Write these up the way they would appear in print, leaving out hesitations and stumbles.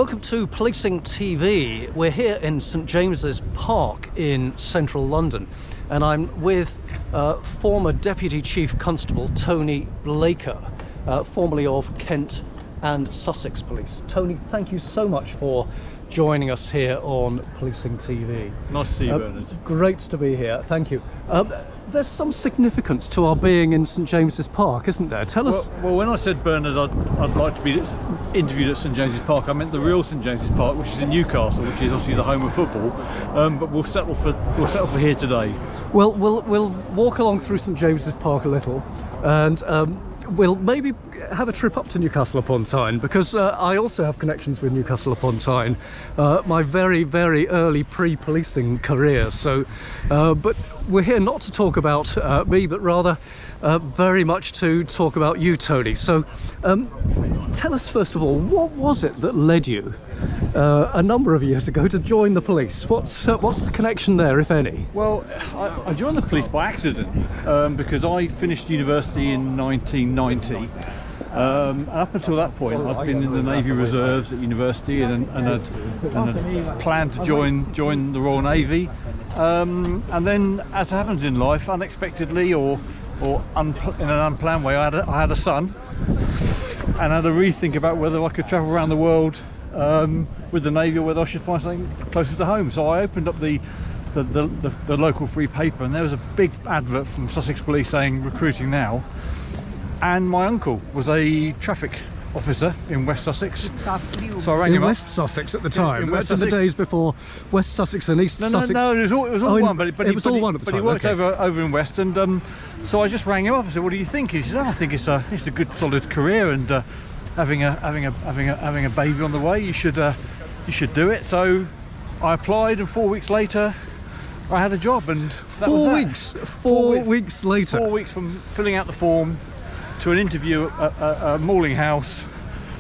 Welcome to Policing TV. We're here in St James's Park in central London, and I'm with former Deputy Chief Constable Tony Blaker, formerly of Kent and Sussex Police. Tony, thank you so much for joining us here on Policing TV. Nice to see you, Bernard. Great to be here, thank you. There's some significance to our being in St James's Park, isn't there? Tell us. Well, when I said, Bernard, I'd like to be interviewed at St James's Park, I meant the real St James's Park, which is in Newcastle, which is obviously the home of football. But we'll settle for here today. Well, we'll walk along through St James's Park a little, and we'll maybe have a trip up to Newcastle upon Tyne, because I also have connections with Newcastle upon Tyne, my very, very early pre-policing career. So, but we're here not to talk about me, but rather very much to talk about you, Tony. So, tell us first of all, what was it that led you a number of years ago to join the police? What's the connection there, if any? Well, I joined the police by accident because I finished university in 1990. And up until that point, I'd been in the Navy Reserves at university and had planned to join the Royal Navy. And then, as happens in life, unexpectedly or in an unplanned way, I had a son, and I had to rethink about whether I could travel around the world with the Navy, or whether I should find something closer to home. So I opened up the local free paper, and there was a big advert from Sussex Police saying recruiting now. And my uncle was a traffic officer in West Sussex, so I rang him up. West Sussex at the time, in West in the Sussex. days before West Sussex and East Sussex. No, it was all one, but it was all one at the time. But he worked okay. over in West, and so I just rang him up and said, "What do you think?" He said, "I think it's a good, solid career, and having a baby on the way, you should do it." So I applied, and 4 weeks later, I had a job, and that was that. 4 weeks later. 4 weeks from filling out the form to an interview at a mauling house,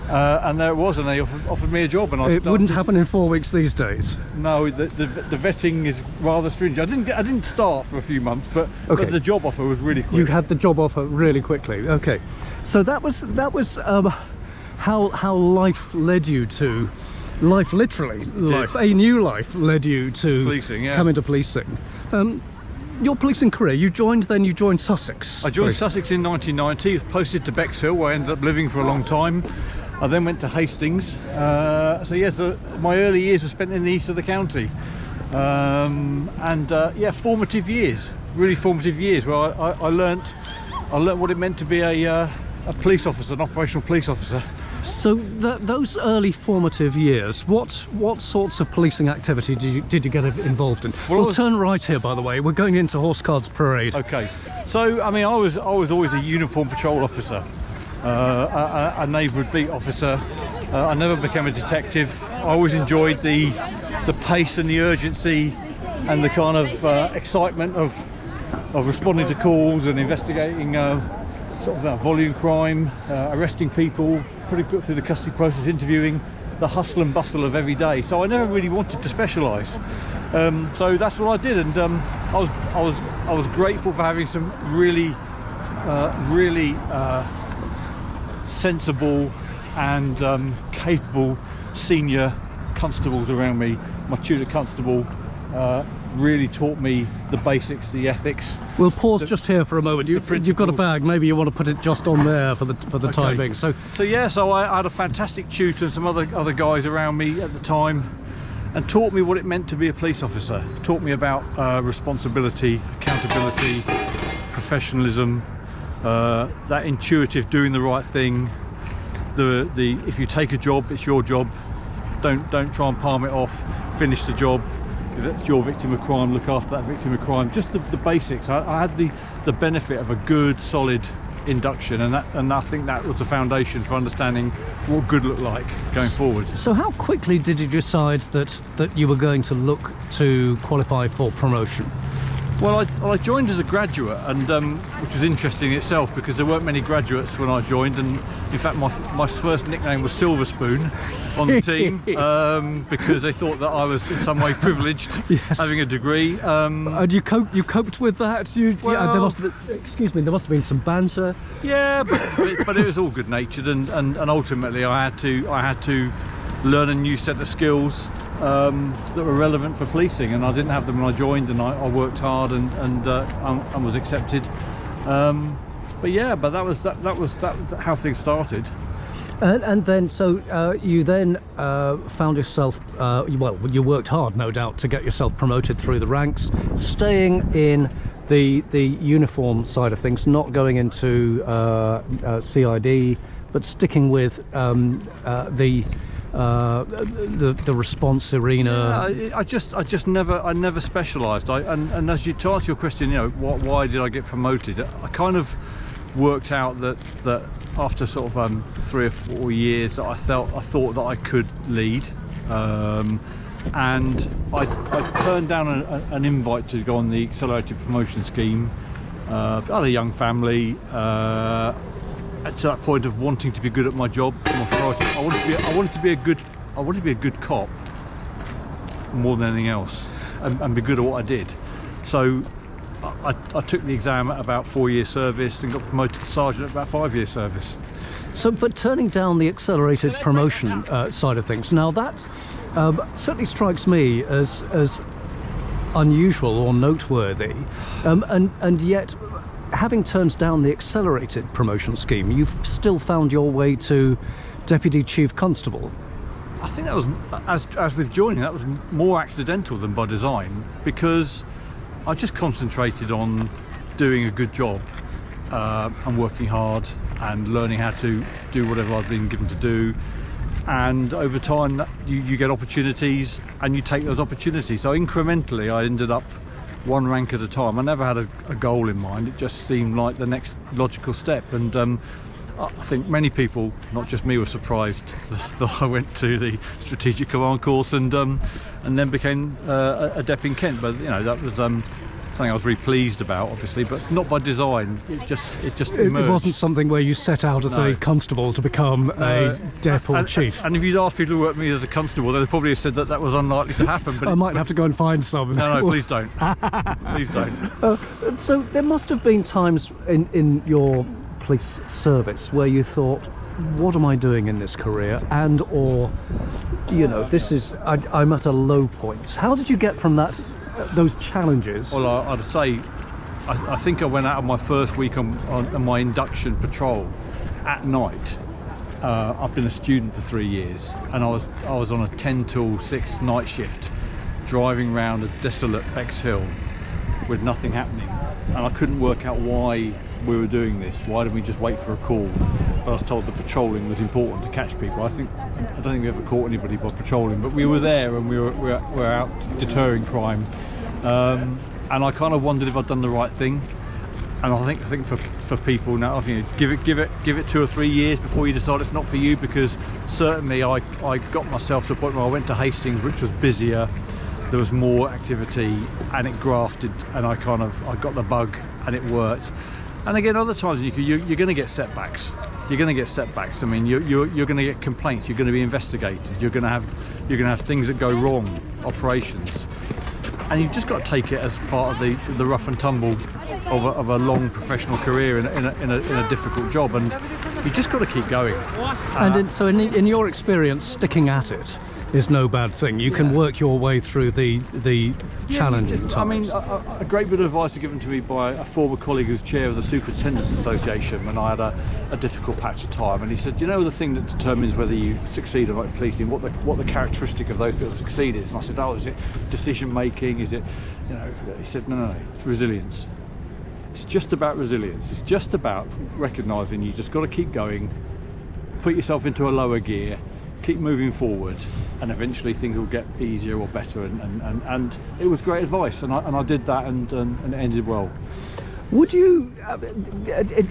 and there it was, and they offered me a job, and It wouldn't happen in 4 weeks these days. No, the vetting is rather stringent. I didn't start for a few months, but the job offer was really quick. You had the job offer really quickly. Okay, so that was how life led you to life. Literally, life. A new life led you to policing. Yeah. Come into policing. Your policing career, you joined Sussex. I joined Sussex in 1990, was posted to Bexhill, where I ended up living for a long time. I then went to Hastings. So yes, my early years were spent in the east of the county. Formative years, really formative years, where I learnt what it meant to be a police officer, an operational police officer. So those early formative years, what sorts of policing activity did you get involved in? We'll turn right here, by the way. We're going into Horse Cards Parade. Okay. So I mean, I was always a uniform patrol officer, a neighbourhood beat officer. I never became a detective. I always enjoyed the pace and the urgency and the kind of excitement of responding to calls and investigating sort of volume crime, arresting people, putting through the custody process, interviewing, the hustle and bustle of every day. So I never really wanted to specialise. So that's what I did, and I was grateful for having some really sensible and capable senior constables around me. My tutor constable really taught me the basics, the ethics. We'll pause just here for a moment. You've got a bag. Maybe you want to put it just on there for the time being. So I had a fantastic tutor and some other guys around me at the time, and taught me what it meant to be a police officer. Taught me about responsibility, accountability, professionalism, that intuitive doing the right thing. If you take a job, it's your job. Don't try and palm it off. Finish the job. If that's your victim of crime, look after that victim of crime. Just the basics. I had the benefit of a good, solid induction, and I think that was the foundation for understanding what good looked like going forward. So how quickly did you decide that you were going to look to qualify for promotion? Well, I joined as a graduate, and which was interesting in itself, because there weren't many graduates when I joined, and in fact my first nickname was Silver Spoon on the team, because they thought that I was in some way privileged, yes, having a degree. And you coped with that? There must have been some banter. Yeah, but it was all good natured, and ultimately I had to learn a new set of skills that were relevant for policing, and I didn't have them when I joined, and I worked hard and was accepted. But that was how things started. And then, so you then found yourself, well, you worked hard, no doubt, to get yourself promoted through the ranks, staying in the uniform side of things, not going into CID, but sticking with the response arena. Yeah, I never specialised. And as to answer your question, why did I get promoted? I kind of worked out that after sort of 3 or 4 years, I thought that I could lead, and I turned down an invite to go on the accelerated promotion scheme. I had a young family. To that point of wanting to be good at my job, I wanted to be a good cop more than anything else, and be good at what I did. So I took the exam at about 4 years service and got promoted to sergeant at about 5 years service. So, but turning down the accelerated promotion side of things, now that certainly strikes me as unusual or noteworthy, and yet, having turned down the accelerated promotion scheme, you've still found your way to Deputy Chief Constable. I think that was, as with joining, that was more accidental than by design, because I just concentrated on doing a good job and working hard and learning how to do whatever I've been given to do. And over time, you get opportunities and you take those opportunities. So incrementally, I ended up one rank at a time. I never had a goal in mind. It just seemed like the next logical step. And I think many people, not just me, were surprised that I went to the Strategic Command course and then became a Dep in Kent. But that was something I was really pleased about, obviously, but not by design. It just emerged. It wasn't something where you set out as a constable to become a Dep or chief. And if you'd asked people who worked with me as a constable, they'd probably have said that was unlikely to happen. But I might have to go and find some. No, please don't. Please don't. So there must have been times in your police service where you thought, what am I doing in this career? And or this is I'm at a low point. How did you get from those challenges? Well, I'd say I think I went out on my first week on my induction patrol at night. I've been a student for 3 years, and I was on a 10 till 6 night shift, driving around a desolate Bexhill with nothing happening, and I couldn't work out why we were doing this. Why didn't we just wait for a call? But I was told that patrolling was important to catch people. I don't think we ever caught anybody by patrolling, but we were there and we were out deterring crime. And I kind of wondered if I'd done the right thing. And I think for people now, give it 2 or 3 years before you decide it's not for you, because certainly I got myself to a point where I went to Hastings, which was busier, there was more activity, and it grafted, and I got the bug, and it worked. And again, other times you're going to get setbacks. You're going to get setbacks. I mean, you're going to get complaints. You're going to be investigated. You're going to have things that go wrong, operations, and you've just got to take it as part of the rough and tumble of a long professional career in a difficult job, and you just got to keep going. And so in your experience, sticking at it is no bad thing. You can work your way through the challenging times. I mean, a great bit of advice given to me by a former colleague who's chair of the Superintendents Association when I had a difficult patch of time, and he said, the thing that determines whether you succeed or not in policing, what the characteristic of those people that succeed is. And I said, is it decision making? Is it, he said, no, it's resilience. It's just about resilience. It's just about recognising you just got to keep going, put yourself into a lower gear, keep moving forward, and eventually things will get easier or better. And it was great advice, and I did that, and it ended well. Would you,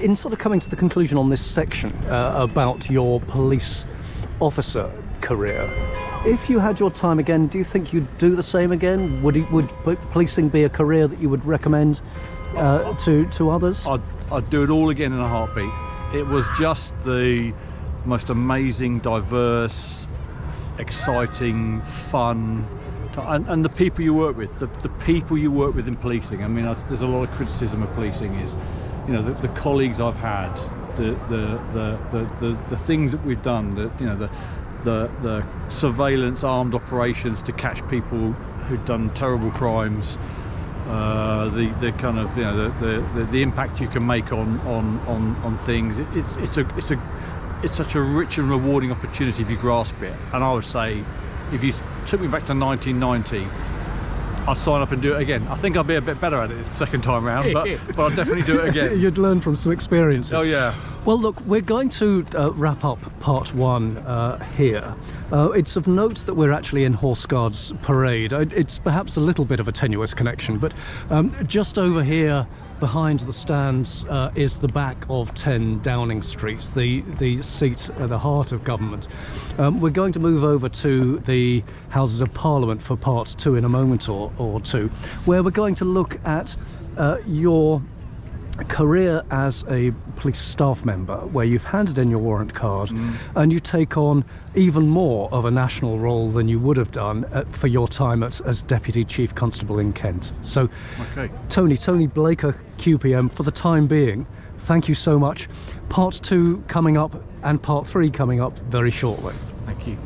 in sort of coming to the conclusion on this section about your police officer career, if you had your time again, do you think you'd do the same again? Would policing be a career that you would recommend to others? I'd do it all again in a heartbeat. It was just the most amazing, diverse, exciting, fun, and the people you work with, the people you work with in policing. I mean, there's a lot of criticism of policing is, the colleagues I've had, the things that we've done, the the surveillance armed operations to catch people who'd done terrible crimes, the kind of, you know, the impact you can make on things. It's such a rich and rewarding opportunity if you grasp it. And I would say, if you took me back to 1990, I'll sign up and do it again. I think I'll be a bit better at it this second time round, but I'll definitely do it again. You'd learn from some experiences. Oh yeah. Well, look, we're going to wrap up part one here. It's of note that we're actually in Horse Guards Parade. It's perhaps a little bit of a tenuous connection, but just over here behind the stands is the back of 10 Downing Street, the seat at the heart of government. We're going to move over to the Houses of Parliament for part two in a moment or two, where we're going to look at your career as a police staff member, where you've handed in your warrant card and you take on even more of a national role than you would have done for your time as Deputy Chief Constable in Kent. So, okay. Tony Blaker QPM, for the time being, thank you so much. Part two coming up and part three coming up very shortly. Thank you.